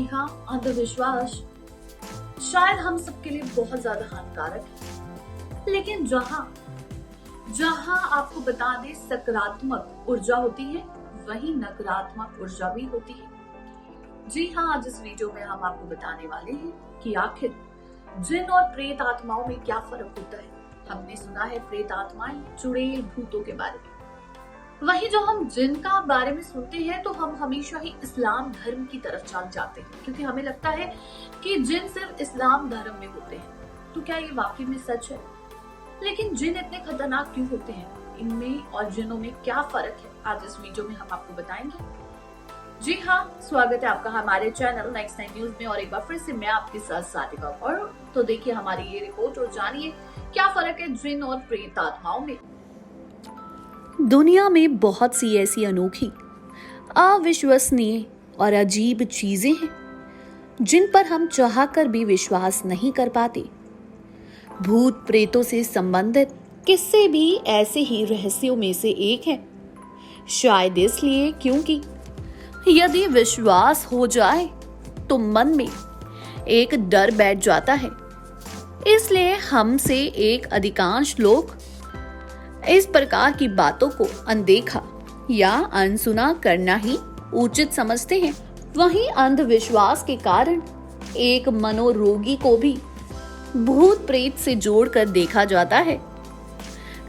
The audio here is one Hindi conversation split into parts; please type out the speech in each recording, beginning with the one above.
हाँ, अंधविश्वास शायद हम सबके लिए बहुत ज्यादा हानिकारक है, लेकिन जहाँ जहाँ आपको बता दें सकारात्मक ऊर्जा होती है, वहीं नकारात्मक ऊर्जा भी होती है। जी हाँ, आज इस वीडियो में हम आपको बताने वाले हैं कि आखिर जिन और प्रेत आत्माओं में क्या फर्क होता है। हमने सुना है प्रेत आत्माएं, चुड़ैल, भूतों के बारे में। वहीं जो हम जिन का बारे में सुनते हैं तो हम हमेशा ही इस्लाम धर्म की तरफ चल जाते हैं, क्योंकि हमें लगता है कि जिन सिर्फ इस्लाम धर्म में होते हैं। तो क्या ये वाकई में सच है? लेकिन जिन इतने खतरनाक क्यों होते हैं? इनमें और जिनों में क्या फर्क है, आज इस वीडियो में हम आपको बताएंगे। जी हाँ, स्वागत है आपका हमारे चैनल नेक्स्ट टाइम न्यूज में और एक बार फिर से मैं आपके साथ साथिका। और तो देखिए हमारी ये रिपोर्ट और जानिए क्या फर्क है जिन और प्रेत आत्माओं में। दुनिया में बहुत सी ऐसी अनोखी, अविश्वसनीय और अजीब चीजें हैं जिन पर हम चाहकर भी विश्वास नहीं कर पाते। भूत प्रेतों से संबंधित किस्से भी ऐसे ही रहस्यों में से एक है। शायद इसलिए क्योंकि यदि विश्वास हो जाए तो मन में एक डर बैठ जाता है। इसलिए हमसे एक अधिकांश लोग इस प्रकार की बातों को अनदेखा या अनसुना करना ही उचित समझते हैं। वहीं अंधविश्वास के कारण एक मनोरोगी को भी भूत प्रेत से जोड़कर देखा जाता है।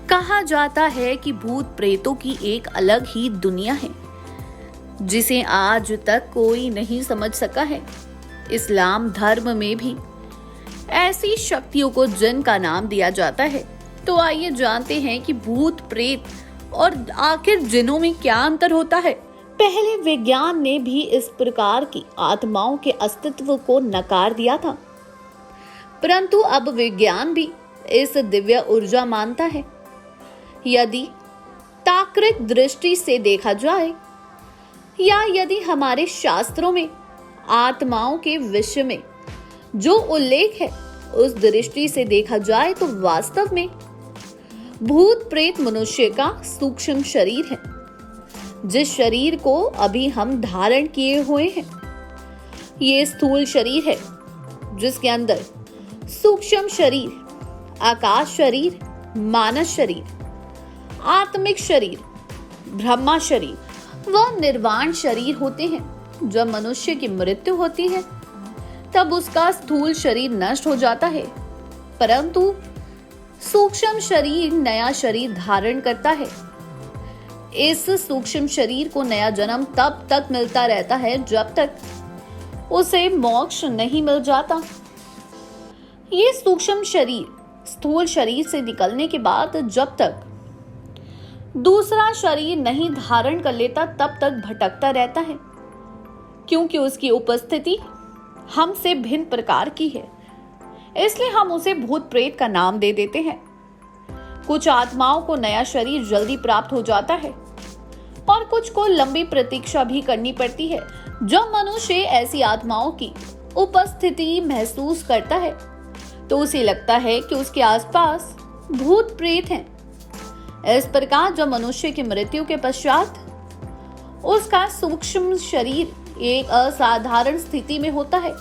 कहा जाता है कि भूत प्रेतों की एक अलग ही दुनिया है जिसे आज तक कोई नहीं समझ सका है। इस्लाम धर्म में भी ऐसी शक्तियों को जिन का नाम दिया जाता है। तो आइए जानते हैं कि भूत प्रेत और आखिर जिनों में क्या अंतर होता है। पहले विज्ञान ने भी इस प्रकार की आत्माओं के अस्तित्व को नकार दिया था, परंतु अब विज्ञान भी इस दिव्य ऊर्जा मानता है। यदि तार्किक दृष्टि से देखा जाए या यदि हमारे शास्त्रों में आत्माओं के विषय में जो उल्लेख है उस दृष्टि से देखा जाए तो वास्तव में भूत प्रेत मनुष्य का सूक्ष्म शरीर है, जिस शरीर को अभी हम धारण किए हुए हैं। ये स्थूल शरीर है जिसके अंदर सूक्ष्म शरीर, आकाश शरीर, मानस शरीर, आत्मिक शरीर, ब्रह्मा शरीर व निर्वाण शरीर होते हैं। जब मनुष्य की मृत्यु होती है तब उसका स्थूल शरीर नष्ट हो जाता है, परंतु सूक्ष्म शरीर नया शरीर धारण करता है। इस सूक्ष्म शरीर को नया जन्म तब तक मिलता रहता है जब तक उसे मोक्ष नहीं मिल जाता। ये सूक्ष्म शरीर स्थूल शरीर से निकलने के बाद जब तक दूसरा शरीर नहीं धारण कर लेता तब तक भटकता रहता है, क्योंकि उसकी उपस्थिति हमसे भिन्न प्रकार की है। इसलिए हम उसे भूत प्रेत का नाम दे देते हैं। कुछ आत्माओं को नया शरीर जल्दी प्राप्त हो जाता है और कुछ को लंबी प्रतीक्षा भी करनी पड़ती है। जब मनुष्य ऐसी आत्माओं की उपस्थिति महसूस करता है तो उसे लगता है कि उसके आसपास भूत प्रेत हैं। इस प्रकार जब मनुष्य की मृत्यु के पश्चात उसका सूक्ष्म शरीर एक असाधारण स्थिति में होता है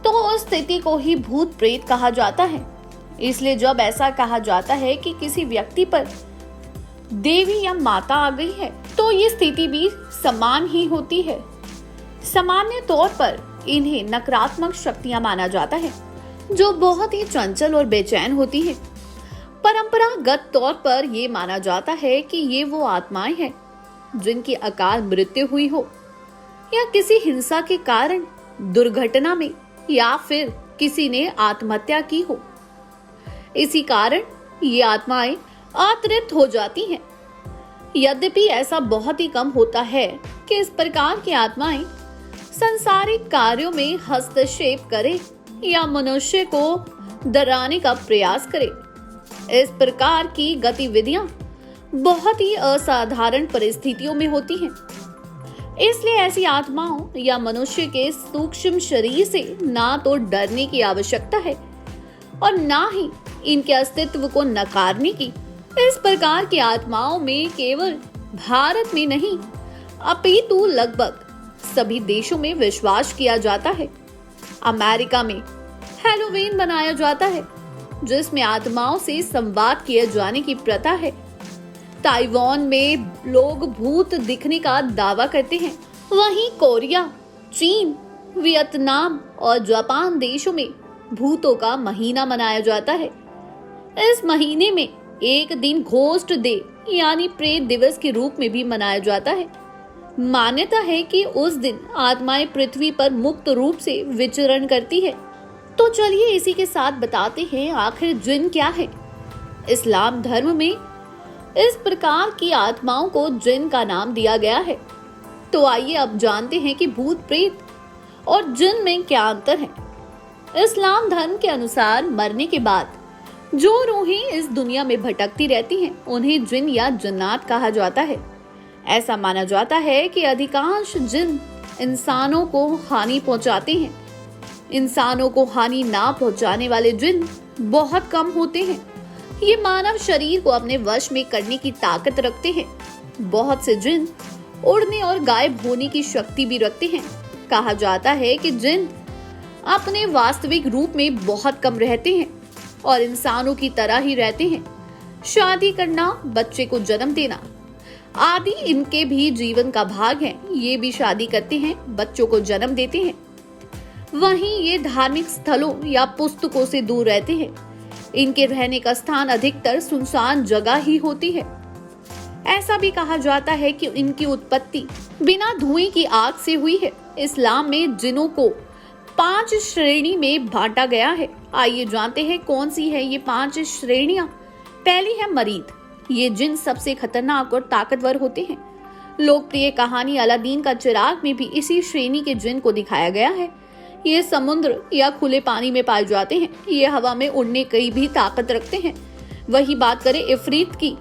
तो उस स्थिति को ही भूत प्रेत कहा जाता है। इसलिए जब ऐसा कहा जाता है कि किसी व्यक्ति पर देवी या माता आ गई है तो ये स्थिति भी समान ही होती है। सामान्य तौर पर इन्हें नकारात्मक शक्तियां माना जाता है जो बहुत ही चंचल और बेचैन होती है। परंपरागत तौर पर ये माना जाता है कि ये वो आत्माएं हैं जिनकी अकाल मृत्यु हुई हो या किसी हिंसा के कारण, दुर्घटना में या फिर किसी ने आत्महत्या की हो। इसी कारण ये आत्माएं अतृप्त हो जाती हैं। यद्यपि ऐसा बहुत ही कम होता है कि इस प्रकार की आत्माएं सांसारिक कार्यों में हस्तक्षेप करे या मनुष्य को डराने का प्रयास करे। इस प्रकार की गतिविधियां बहुत ही असाधारण परिस्थितियों में होती हैं। इसलिए ऐसी आत्माओं या मनुष्य के सूक्ष्म शरीर से ना तो डरने की आवश्यकता है और ना ही इनके अस्तित्व को नकारने की। इस प्रकार की आत्माओं में केवल भारत में नहीं अपितु लगभग सभी देशों में विश्वास किया जाता है। अमेरिका में हैलोवीन मनाया जाता है, जिसमें आत्माओं से संवाद किए जाने की प्रथा है। ताइवान में लोग भूत दिखने का दावा करते हैं। वहीं कोरिया, चीन, वियतनाम और जापान देशों में भूतों का महीना मनाया जाता है। इस महीने में एक दिन घोस्ट डे यानी प्रेत दिवस के रूप में भी मनाया जाता है। मान्यता है कि उस दिन आत्माएं पृथ्वी पर मुक्त रूप से विचरण करती है। तो चलिए इसी के साथ बताते हैं आखिर जिन क्या है। इस्लाम धर्म में इस प्रकार की आत्माओं को जिन का नाम दिया गया है। तो आइए अब जानते हैं कि भूत प्रेत और जिन में क्या अंतर है। इस्लाम धर्म के अनुसार मरने के बाद जो रूहें इस दुनिया में भटकती रहती हैं, उन्हें जिन या जन्नात कहा जाता है। ऐसा माना जाता है कि अधिकांश जिन इंसानों को हानि पहुंचाते हैं। इंसानों को हानि ना पहुंचाने वाले जिन बहुत कम होते हैं। ये मानव शरीर को अपने वश में करने की ताकत रखते हैं। बहुत से जिन उड़ने और गायब होने की शक्ति भी रखते हैं। कहा जाता है कि जिन अपने वास्तविक रूप में बहुत कम रहते हैं और इंसानों की तरह ही रहते हैं। शादी करना, बच्चे को जन्म देना आदि इनके भी जीवन का भाग है। ये भी शादी करते हैं, बच्चों को जन्म देते हैं। वहीं ये धार्मिक स्थलों या पुस्तकों से दूर रहते हैं। इनके रहने का स्थान अधिकतर सुनसान जगह ही होती है। ऐसा भी कहा जाता है कि इनकी उत्पत्ति बिना धुएं की आग से हुई है। इस्लाम में जिनों को 5 श्रेणी में बांटा गया है। आइए जानते हैं कौन सी है ये 5 श्रेणियां। पहली है मरीद। ये जिन सबसे खतरनाक और ताकतवर होते हैं। लोकप्रिय कहानी अलादीन का चिराग में भी इसी श्रेणी के जिन को दिखाया गया है। ये समुद्र या खुले पानी में पाए जाते हैं। ये हवा में उड़ने की भी ताकत रखते हैं। वही बात करें इफरीत की।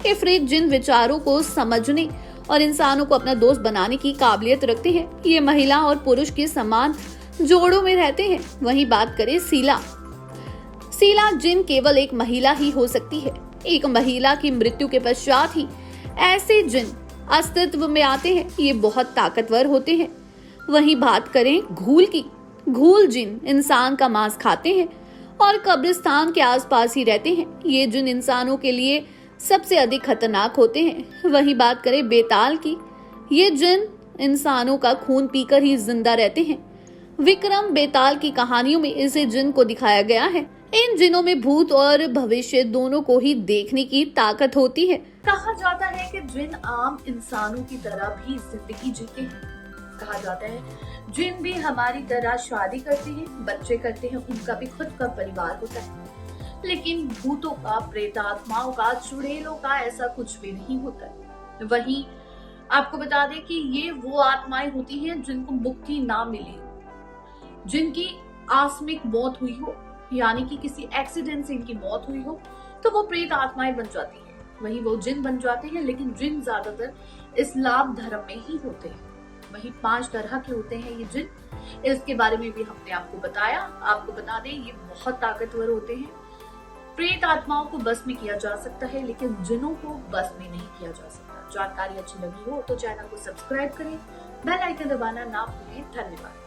इफरीत जिन विचारों को समझने और इंसानों को अपना दोस्त बनाने की काबिलियत रखते हैं। ये महिला और पुरुष के समान जोड़ों में रहते हैं। वही बात करें सीला। सीला जिन केवल एक महिला ही हो सकती है। एक महिला की मृत्यु के पश्चात ही ऐसे जिन अस्तित्व में आते हैं। ये बहुत ताकतवर होते हैं। वही बात करें घूल की। घूल जिन इंसान का मांस खाते हैं और कब्रिस्तान के आसपास ही रहते हैं। ये जिन इंसानों के लिए सबसे अधिक खतरनाक होते हैं। वही बात करें बेताल की। ये जिन इंसानों का खून पीकर ही जिंदा रहते हैं। विक्रम बेताल की कहानियों में इसे जिन को दिखाया गया है। इन जिनों में भूत और भविष्य दोनों को ही देखने की ताकत होती है। कहा जाता है कि जिन आम इंसानों की तरह भी जिंदगी जीते हैं। कहा जाता है जिन भी हमारी तरह शादी करते हैं, बच्चे करते हैं, उनका भी खुद का परिवार होता है। लेकिन भूतों का, प्रेतात्माओं का, चुड़ैलों का ऐसा कुछ भी नहीं होता है। वहीं आपको बता दें कि ये वो आत्माएं होती हैं जिनको मुक्ति ना मिली, जिनकी आकस्मिक मौत हुई हो, यानी कि किसी एक्सीडेंट से इनकी मौत हुई हो, तो वो प्रेत आत्माएं बन जाती हैं। वही वो जिन बन जाते हैं। लेकिन जिन ज्यादातर इस्लाम धर्म में ही होते हैं। वही 5 तरह के होते हैं ये जिन। इसके बारे में भी हमने आपको बताया। आपको बता दें ये बहुत ताकतवर होते हैं। प्रेत आत्माओं को बस में किया जा सकता है, लेकिन जिनों को बस में नहीं किया जा सकता। जानकारी अच्छी लगी हो तो चैनल को सब्सक्राइब करें, बेल आइकन दबाना ना भूलें। धन्यवाद।